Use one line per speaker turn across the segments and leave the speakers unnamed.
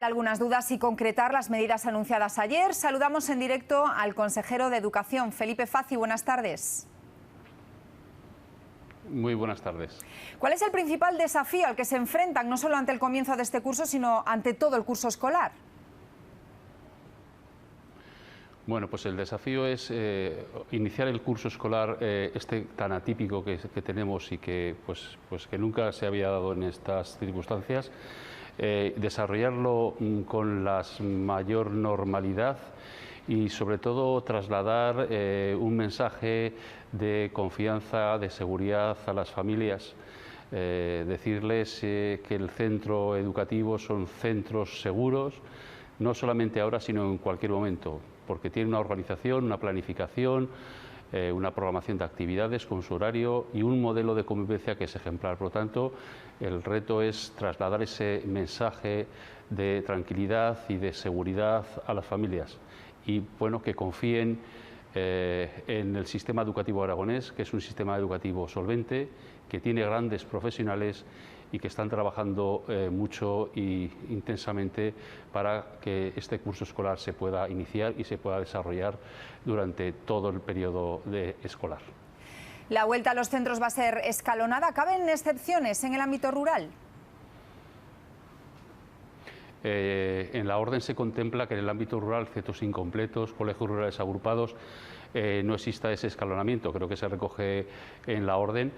Algunas dudas y concretar las medidas anunciadas ayer. Saludamos en directo al consejero de Educación, Felipe Faci. Buenas tardes.
Muy buenas tardes.
¿Cuál es el principal desafío al que se enfrentan, no solo ante el comienzo de este curso, sino ante todo el curso escolar?
Bueno, pues el desafío es iniciar el curso escolar tan atípico que tenemos y que, que nunca se había dado en estas circunstancias, desarrollarlo con la mayor normalidad y sobre todo trasladar un mensaje de confianza, de seguridad a las familias. Decirles que el centro educativo son centros seguros, no solamente ahora sino en cualquier momento, porque tiene una organización, una planificación, una programación de actividades con su horario y un modelo de convivencia que es ejemplar. Por lo tanto, el reto es trasladar ese mensaje de tranquilidad y de seguridad a las familias y bueno, que confíen en el sistema educativo aragonés, que es un sistema educativo solvente, que tiene grandes profesionales y que están trabajando mucho e intensamente para que este curso escolar se pueda iniciar y se pueda desarrollar durante todo el periodo escolar.
¿La vuelta a los centros va a ser escalonada? ¿Caben excepciones en el ámbito rural?
En la orden se contempla que en el ámbito rural, centros incompletos, colegios rurales agrupados, no exista ese escalonamiento. Creo que se recoge en la orden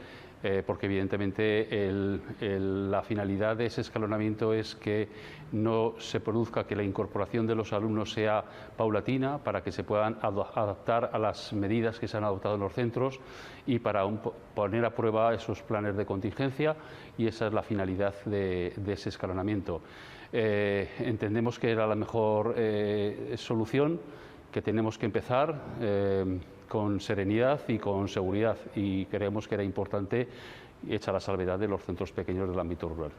porque evidentemente la finalidad de ese escalonamiento es que no se produzca que la incorporación de los alumnos sea paulatina para que se puedan adaptar a las medidas que se han adoptado en los centros y para poner a prueba esos planes de contingencia, y esa es la finalidad de ese escalonamiento. Entendemos que era la mejor solución, que tenemos que empezar con serenidad y con seguridad, y creemos que era importante, hecha la salvedad de los centros pequeños del ámbito rural.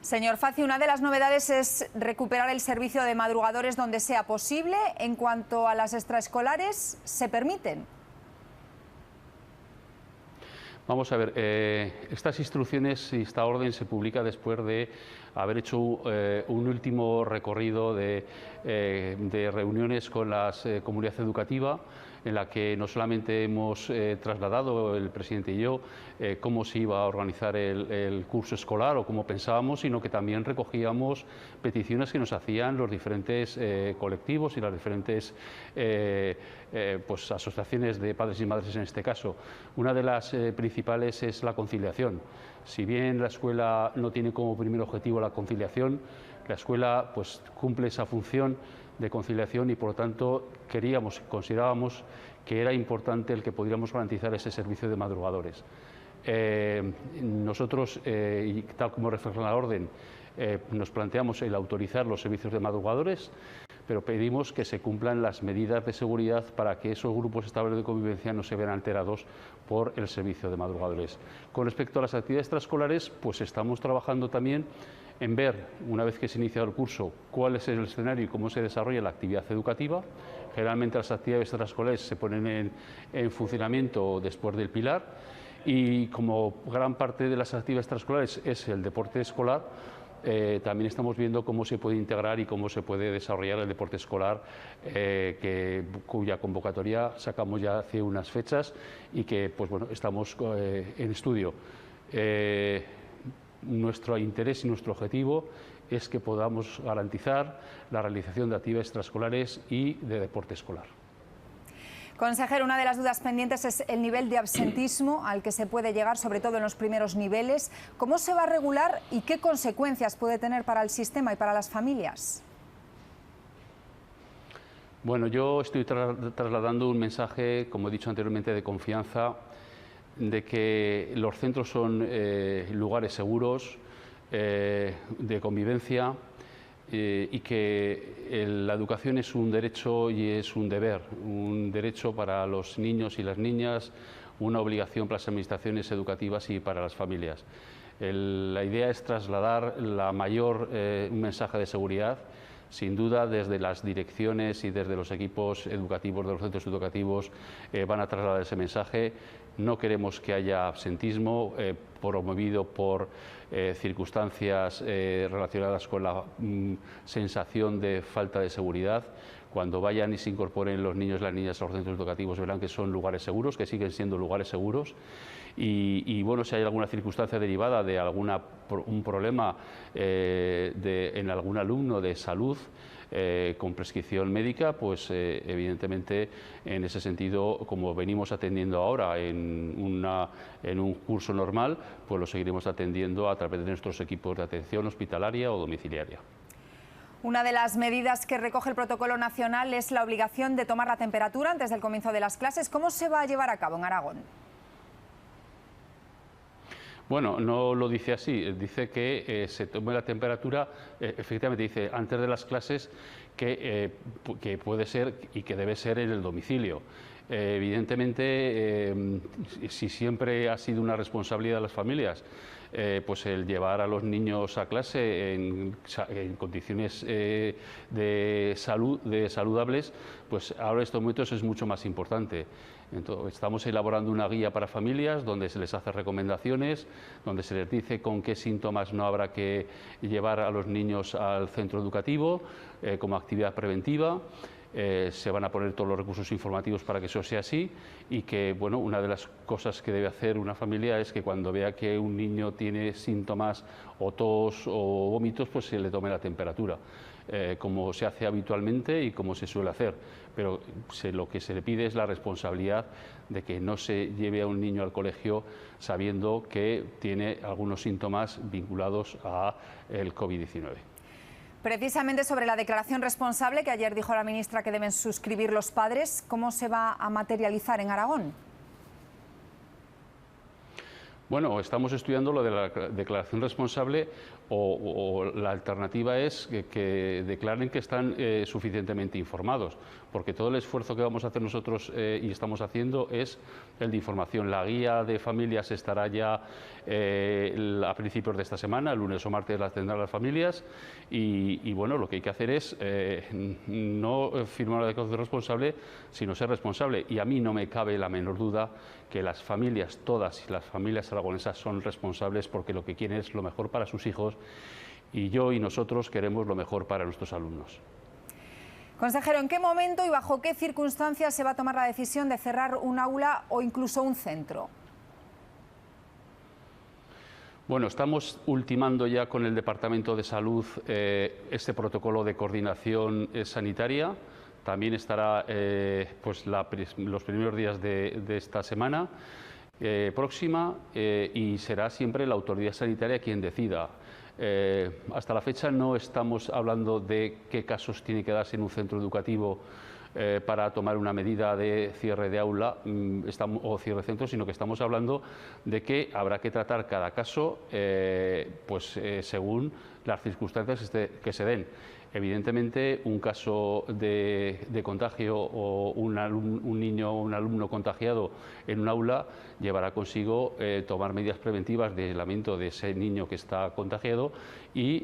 Señor Faci, una de las novedades es recuperar el servicio de madrugadores donde sea posible. En cuanto a las extraescolares, ¿se permiten?
Vamos a ver, estas instrucciones y esta orden se publica después de haber hecho un último recorrido de reuniones con la comunidad educativa, en la que no solamente hemos trasladado el presidente y yo cómo se iba a organizar el curso escolar o cómo pensábamos, sino que también recogíamos peticiones que nos hacían los diferentes colectivos y las diferentes asociaciones de padres y madres en este caso. Una de las principales es la conciliación. Si bien la escuela no tiene como primer objetivo la conciliación, la escuela cumple esa función de conciliación y por lo tanto considerábamos que era importante el que pudiéramos garantizar ese servicio de madrugadores. Nosotros, y tal como refleja la orden, nos planteamos el autorizar los servicios de madrugadores, pero pedimos que se cumplan las medidas de seguridad para que esos grupos estables de convivencia no se vean alterados por el servicio de madrugadores. Con respecto a las actividades extraescolares, estamos trabajando también en ver, una vez que se inicia el curso, cuál es el escenario y cómo se desarrolla la actividad educativa. Generalmente las actividades extraescolares se ponen en funcionamiento después del Pilar, y como gran parte de las actividades extraescolares es el deporte escolar, también estamos viendo cómo se puede integrar y cómo se puede desarrollar el deporte escolar, cuya convocatoria sacamos ya hace unas fechas y que estamos en estudio. Nuestro interés y nuestro objetivo es que podamos garantizar la realización de actividades extraescolares y de deporte escolar.
Consejero, una de las dudas pendientes es el nivel de absentismo al que se puede llegar, sobre todo en los primeros niveles. ¿Cómo se va a regular y qué consecuencias puede tener para el sistema y para las familias?
Bueno, yo estoy trasladando un mensaje, como he dicho anteriormente, de confianza, de que los centros son lugares seguros, de convivencia, y que la educación es un derecho y es un deber, un derecho para los niños y las niñas, una obligación para las administraciones educativas y para las familias. La idea es trasladar un mensaje de seguridad. Sin duda, desde las direcciones y desde los equipos educativos de los centros educativos van a trasladar ese mensaje. no queremos que haya absentismo promovido por circunstancias relacionadas con la sensación de falta de seguridad. Cuando vayan y se incorporen los niños y las niñas a los centros educativos verán que son lugares seguros, que siguen siendo lugares seguros. Y bueno, si hay alguna circunstancia derivada de un problema en algún alumno de salud con prescripción médica, pues evidentemente en ese sentido, como venimos atendiendo ahora en un curso normal, pues lo seguiremos atendiendo a través de nuestros equipos de atención hospitalaria o domiciliaria.
Una de las medidas que recoge el protocolo nacional es la obligación de tomar la temperatura antes del comienzo de las clases. ¿Cómo se va a llevar a cabo en Aragón?
Bueno, no lo dice así, dice que se tome la temperatura, efectivamente dice antes de las clases, que puede ser y que debe ser en el domicilio. Evidentemente, si siempre ha sido una responsabilidad de las familias, pues el llevar a los niños a clase en condiciones saludables, pues ahora en estos momentos es mucho más importante. Entonces, estamos elaborando una guía para familias donde se les hace recomendaciones, donde se les dice con qué síntomas no habrá que llevar a los niños al centro educativo como actividad preventiva. Se van a poner todos los recursos informativos para que eso sea así y que, bueno, una de las cosas que debe hacer una familia es que cuando vea que un niño tiene síntomas o tos o vómitos, pues se le tome la temperatura, como se hace habitualmente y como se suele hacer. Pero lo que se le pide es la responsabilidad de que no se lleve a un niño al colegio sabiendo que tiene algunos síntomas vinculados al COVID-19.
Precisamente sobre la declaración responsable que ayer dijo la ministra que deben suscribir los padres, ¿cómo se va a materializar en Aragón?
Bueno, estamos estudiando lo de la declaración responsable o la alternativa es que declaren que están suficientemente informados, porque todo el esfuerzo que vamos a hacer nosotros y estamos haciendo es el de información. La guía de familias estará ya a principios de esta semana, el lunes o martes las tendrán las familias y bueno, lo que hay que hacer es no firmar la declaración responsable, sino ser responsable. Y a mí no me cabe la menor duda que las familias, todas las familias aragonesas son responsables porque lo que quieren es lo mejor para sus hijos y yo y nosotros queremos lo mejor para nuestros alumnos.
Consejero, ¿en qué momento y bajo qué circunstancias se va a tomar la decisión de cerrar un aula o incluso un centro?
Bueno, estamos ultimando ya con el Departamento de Salud este protocolo de coordinación sanitaria. También estará pues los primeros días de esta semana próxima y será siempre la autoridad sanitaria quien decida. Hasta la fecha no estamos hablando de qué casos tiene que darse en un centro educativo para tomar una medida de cierre de aula o cierre de centro, sino que estamos hablando de que habrá que tratar cada caso según las circunstancias que se den. Evidentemente, un caso de contagio o un niño o un alumno contagiado en un aula llevará consigo tomar medidas preventivas de aislamiento de ese niño que está contagiado y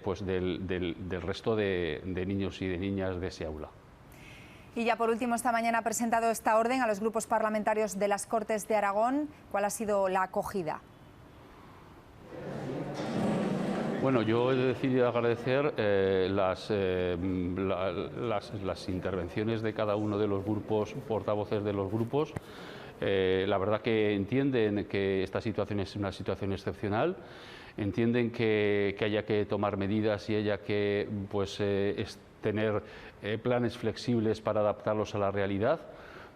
pues del resto de niños y de niñas de ese aula.
Y ya por último, esta mañana ha presentado esta orden a los grupos parlamentarios de las Cortes de Aragón. ¿Cuál ha sido la acogida?
Bueno, yo he decidido agradecer las intervenciones de cada uno de los grupos, portavoces de los grupos. La verdad que entienden que esta situación es una situación excepcional, entienden que haya que tomar medidas y haya que tener planes flexibles para adaptarlos a la realidad.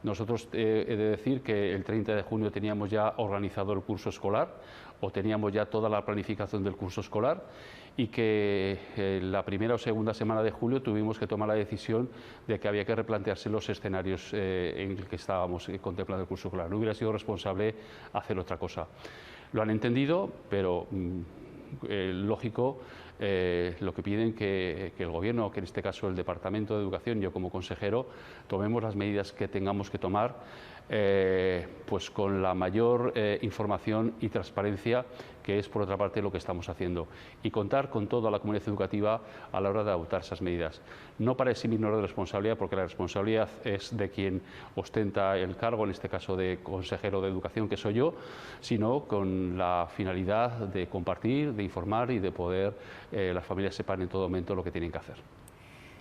Nosotros he de decir que el 30 de junio teníamos ya organizado el curso escolar o teníamos ya toda la planificación del curso escolar y que la primera o segunda semana de julio tuvimos que tomar la decisión de que había que replantearse los escenarios en el que estábamos contemplando el curso escolar. No hubiera sido responsable hacer otra cosa. Lo han entendido, pero lógico, lo que piden que el Gobierno, que en este caso el Departamento de Educación, yo como consejero, tomemos las medidas que tengamos que tomar, pues con la mayor información y transparencia, que es por otra parte lo que estamos haciendo, y contar con toda la comunidad educativa a la hora de adoptar esas medidas. No para eximirnos de responsabilidad, porque la responsabilidad es de quien ostenta el cargo, en este caso de consejero de Educación, que soy yo, sino con la finalidad de compartir, de informar y de poder las familias sepan en todo momento lo que tienen que hacer.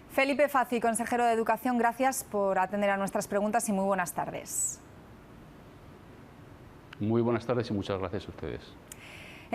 Felipe Fazi, consejero de Educación, gracias por atender a nuestras preguntas y muy buenas tardes.
Muy buenas tardes y muchas gracias a ustedes.